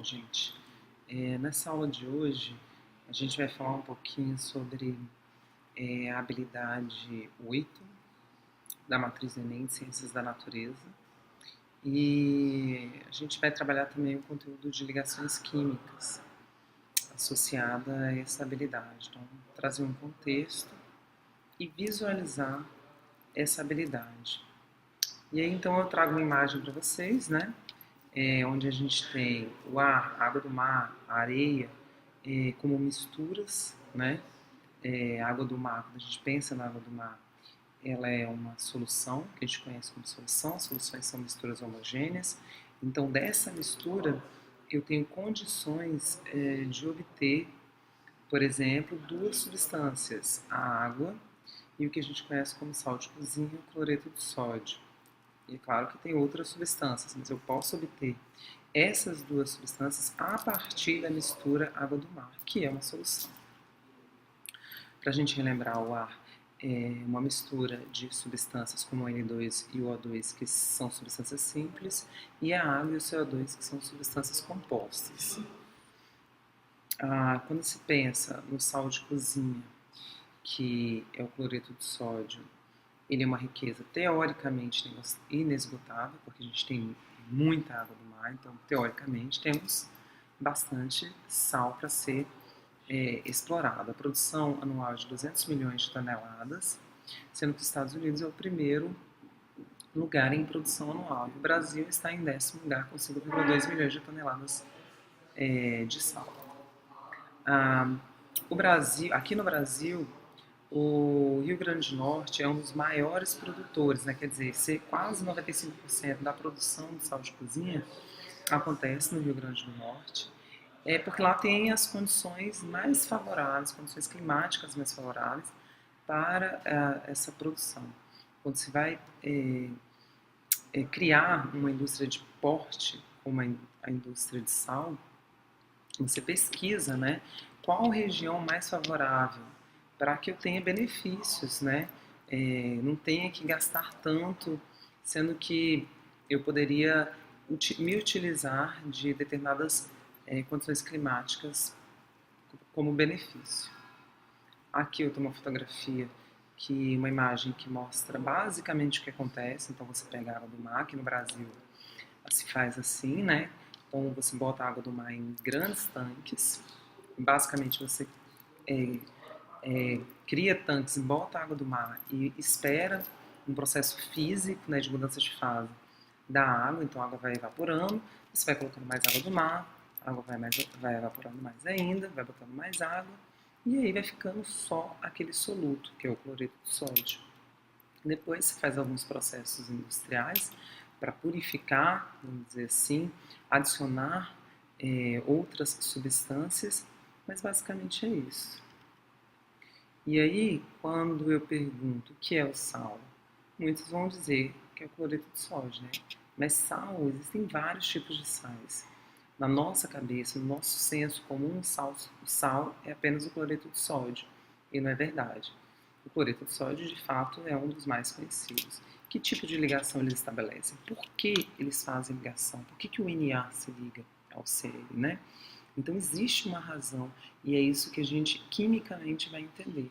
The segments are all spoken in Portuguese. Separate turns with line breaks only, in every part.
Bom, gente, nessa aula de hoje a gente vai falar um pouquinho sobre a habilidade 8 da matriz do Enem de Ciências da Natureza e a gente vai trabalhar também o conteúdo de ligações químicas associada a essa habilidade. Então, trazer um contexto e visualizar essa habilidade. E aí, então, eu trago uma imagem para vocês, né? Onde a gente tem o ar, a água do mar, a areia, como misturas, né? A água do mar, quando a gente pensa na água do mar, ela é uma solução, que a gente conhece como solução, soluções são misturas homogêneas, então dessa mistura eu tenho condições de obter, por exemplo, duas substâncias, a água e o que a gente conhece como sal de cozinha, o cloreto de sódio. E é claro que tem outras substâncias, mas eu posso obter essas duas substâncias a partir da mistura água do mar, que é uma solução. Para a gente relembrar, o ar é uma mistura de substâncias como o N2 e o O2, que são substâncias simples, e a água e o CO2, que são substâncias compostas. Quando se pensa no sal de cozinha, que é o cloreto de sódio, ele é uma riqueza teoricamente inesgotável, porque a gente tem muita água do mar, então teoricamente temos bastante sal para ser explorado. A produção anual é de 200 milhões de toneladas, sendo que os Estados Unidos é o primeiro lugar em produção anual. E o Brasil está em 10º lugar com 5,2 milhões de toneladas de sal. O Brasil, aqui no Brasil, o Rio Grande do Norte é um dos maiores produtores, né? Quer dizer, ser quase 95% da produção de sal de cozinha acontece no Rio Grande do Norte, porque lá tem as condições mais favoráveis, condições climáticas mais favoráveis para essa produção. Quando se vai criar uma indústria de porte, como a indústria de sal, você pesquisa, né, qual região mais favorável para que eu tenha benefícios, né? Não tenha que gastar tanto, sendo que eu poderia me utilizar de determinadas condições climáticas como benefício. Aqui eu tenho uma fotografia, uma imagem que mostra basicamente o que acontece. Então você pega a água do mar, aqui no Brasil se faz assim, né? Então você bota a água do mar em grandes tanques, basicamente você cria tanques, bota a água do mar e espera um processo físico, né, de mudança de fase da água, então a água vai evaporando, você vai colocando mais água do mar, a água vai evaporando mais ainda, vai botando mais água, e aí vai ficando só aquele soluto, que é o cloreto de sódio. Depois você faz alguns processos industriais para purificar, vamos dizer assim, adicionar outras substâncias, mas basicamente é isso. E aí, quando eu pergunto o que é o sal, muitos vão dizer que é o cloreto de sódio, né? Mas sal, existem vários tipos de sais. Na nossa cabeça, no nosso senso comum, o sal é apenas o cloreto de sódio. E não é verdade. O cloreto de sódio, de fato, é um dos mais conhecidos. Que tipo de ligação eles estabelecem? Por que eles fazem ligação? Por que o Na se liga ao Cl, né? Então existe uma razão e é isso que a gente quimicamente vai entender.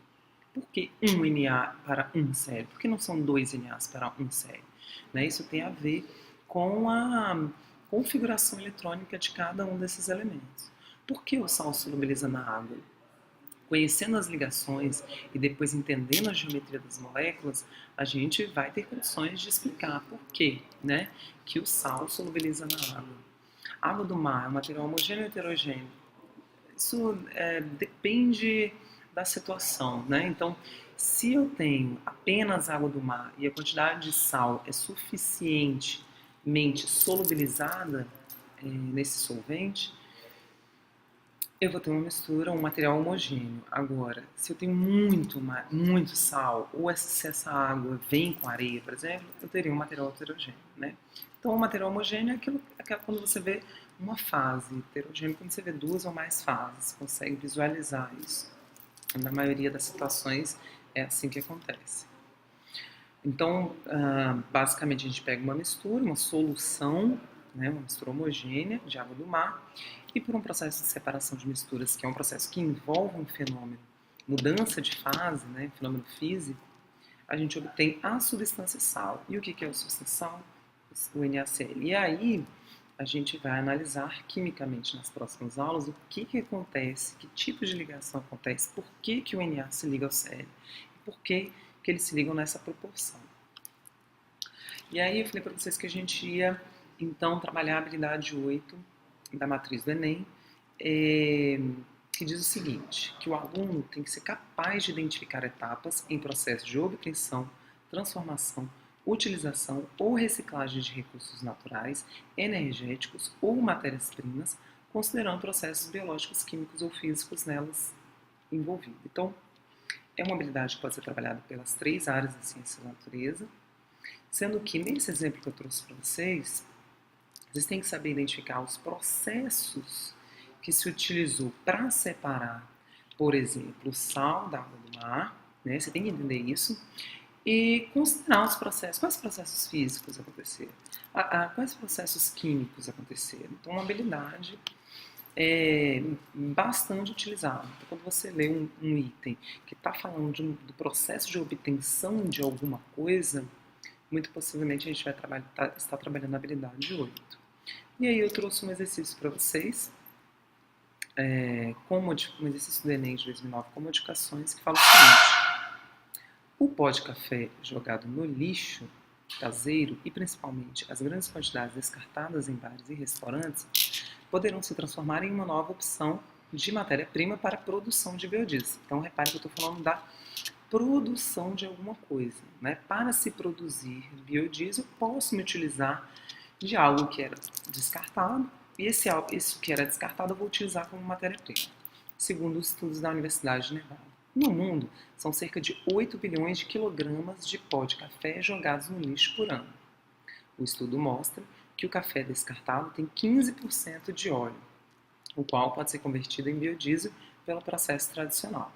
Por que um Na para um Cl? Por que não são dois Nas para um Cl? Né? Isso tem a ver com a configuração eletrônica de cada um desses elementos. Por que o sal solubiliza na água? Conhecendo as ligações e depois entendendo a geometria das moléculas, a gente vai ter condições de explicar por que, né, que o sal solubiliza na água. A água do mar é um material homogêneo ou heterogêneo? Isso depende da situação, né? Então, se eu tenho apenas água do mar e a quantidade de sal é suficientemente solubilizada nesse solvente, eu vou ter uma mistura, um material homogêneo. Agora, se eu tenho muito sal, ou se essa água vem com areia, por exemplo, eu teria um material heterogêneo, né? Então, o material homogêneo é aquilo quando você vê uma fase, heterogêneo quando você vê duas ou mais fases, você consegue visualizar isso. Na maioria das situações, é assim que acontece. Então, basicamente, a gente pega uma mistura, uma solução, né, uma mistura homogênea de água do mar, e por um processo de separação de misturas, que é um processo que envolve um fenômeno, mudança de fase, né, fenômeno físico, a gente obtém a substância sal. E o que é a substância sal? O NaCl. E aí a gente vai analisar quimicamente nas próximas aulas o que acontece, que tipo de ligação acontece, por que o Na se liga ao Cl, e por que eles se ligam nessa proporção. E aí eu falei para vocês que a gente ia, então, trabalhar a habilidade 8 da matriz do Enem, que diz o seguinte, que o aluno tem que ser capaz de identificar etapas em processo de obtenção, transformação, utilização ou reciclagem de recursos naturais, energéticos ou matérias-primas, considerando processos biológicos, químicos ou físicos nelas envolvidos. Então, é uma habilidade que pode ser trabalhada pelas 3 áreas da ciência da natureza, sendo que, nesse exemplo que eu trouxe para vocês têm que saber identificar os processos que se utilizou para separar, por exemplo, o sal da água do mar, né? Você tem que entender isso, e considerar os processos. Quais processos físicos aconteceram? Quais processos químicos aconteceram? Então, uma habilidade bastante utilizada. Então, quando você lê um item que está falando do processo de obtenção de alguma coisa, muito possivelmente a gente vai estar trabalhando a habilidade 8. E aí eu trouxe um exercício para vocês, um exercício do Enem de 2009 com modificações, que fala o seguinte: o pó de café jogado no lixo caseiro e principalmente as grandes quantidades descartadas em bares e restaurantes poderão se transformar em uma nova opção de matéria-prima para a produção de biodiesel. Então repare que eu estou falando da produção de alguma coisa, né? Para se produzir biodiesel, posso me utilizar de algo que era descartado, e esse que era descartado eu vou utilizar como matéria-prima, segundo os estudos da Universidade de Nevada. No mundo, são cerca de 8 bilhões de quilogramas de pó de café jogados no lixo por ano. O estudo mostra que o café descartado tem 15% de óleo, o qual pode ser convertido em biodiesel pelo processo tradicional.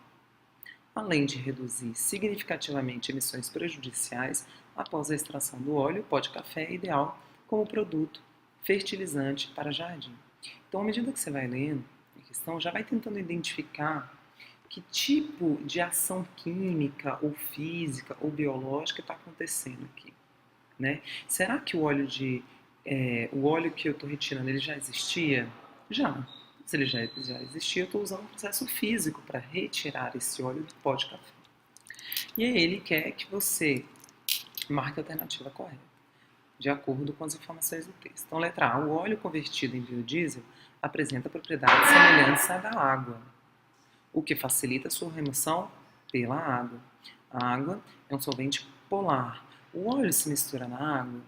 Além de reduzir significativamente emissões prejudiciais após a extração do óleo, o pó de café é ideal como produto fertilizante para jardim. Então, à medida que você vai lendo a questão, já vai tentando identificar que tipo de ação química ou física ou biológica está acontecendo aqui, né? Será que o óleo que eu estou retirando ele já existia? Já. Se ele já existia, eu estou usando um processo físico para retirar esse óleo do pó de café. E aí ele quer que você marque a alternativa correta, de acordo com as informações do texto. Então, letra A. O óleo convertido em biodiesel apresenta propriedades semelhantes à da água, o que facilita a sua remoção pela água. A água é um solvente polar. O óleo se mistura na água?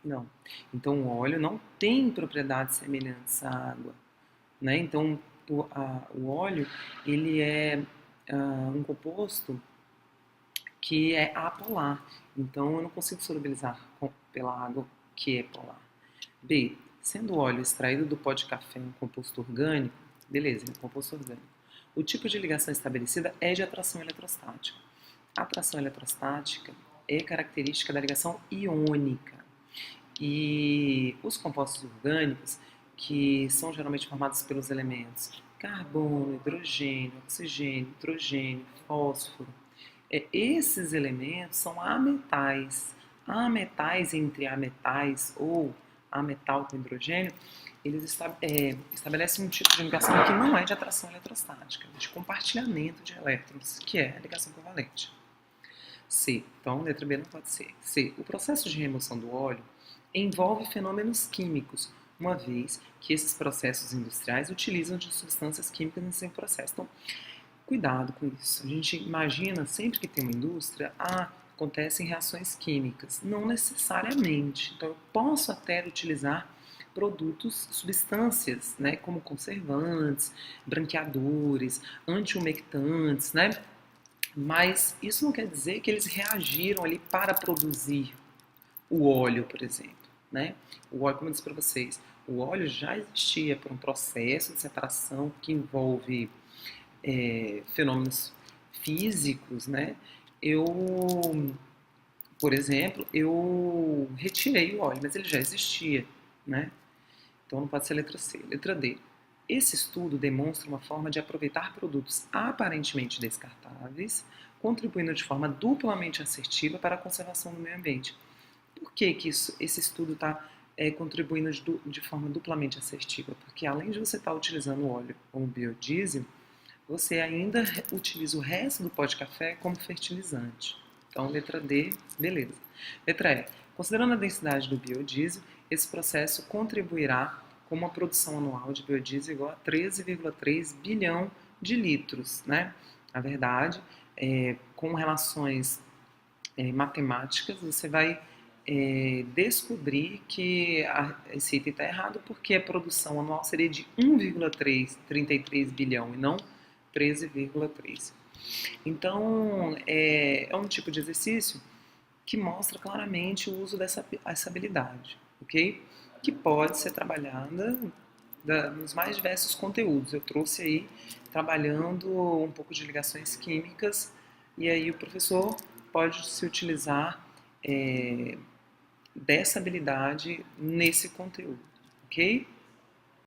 Não. Então, o óleo não tem propriedades semelhantes à água, né? Então, o óleo ele é um composto que é apolar. Então, eu não consigo solubilizar pela água que é polar. B. Sendo o óleo extraído do pó de café um composto orgânico, beleza, é um composto orgânico. O tipo de ligação estabelecida é de atração eletrostática. A atração eletrostática é característica da ligação iônica. E os compostos orgânicos, que são geralmente formados pelos elementos carbono, hidrogênio, oxigênio, nitrogênio, fósforo, esses elementos são ametais. Ametais entre ametais ou ametal com hidrogênio, eles estabelecem um tipo de ligação que não é de atração eletrostática, de compartilhamento de elétrons, que é a ligação covalente. C. Então, letra B não pode ser. C. O processo de remoção do óleo envolve fenômenos químicos, uma vez que esses processos industriais utilizam de substâncias químicas em seu processo. Então, cuidado com isso. A gente imagina, sempre que tem uma indústria, acontecem reações químicas. Não necessariamente. Então, eu posso até utilizar produtos, substâncias, né, como conservantes, branqueadores, antiumectantes, né? Mas isso não quer dizer que eles reagiram ali para produzir o óleo, por exemplo, né? O óleo, como eu disse para vocês, o óleo já existia por um processo de separação que envolve fenômenos físicos, né? Por exemplo, eu retirei o óleo, mas ele já existia. né? Então não pode ser letra C. Letra D. Esse estudo demonstra uma forma de aproveitar produtos aparentemente descartáveis, contribuindo de forma duplamente assertiva para a conservação do meio ambiente. Por que, esse estudo está contribuindo de forma duplamente assertiva? Porque além de você estar utilizando o óleo como biodiesel, você ainda utiliza o resto do pó de café como fertilizante. Então, letra D, beleza. Letra E. Considerando a densidade do biodiesel, esse processo contribuirá com uma produção anual de biodiesel igual a 13,3 bilhão de litros, né? Na verdade, com relações matemáticas, você vai descobrir que esse item está errado porque a produção anual seria de 1,33 bilhão e não 13,3. Então, é um tipo de exercício que mostra claramente o uso essa habilidade, ok? Que pode ser trabalhada nos mais diversos conteúdos. Eu trouxe aí trabalhando um pouco de ligações químicas e aí o professor pode se utilizar dessa habilidade nesse conteúdo, ok?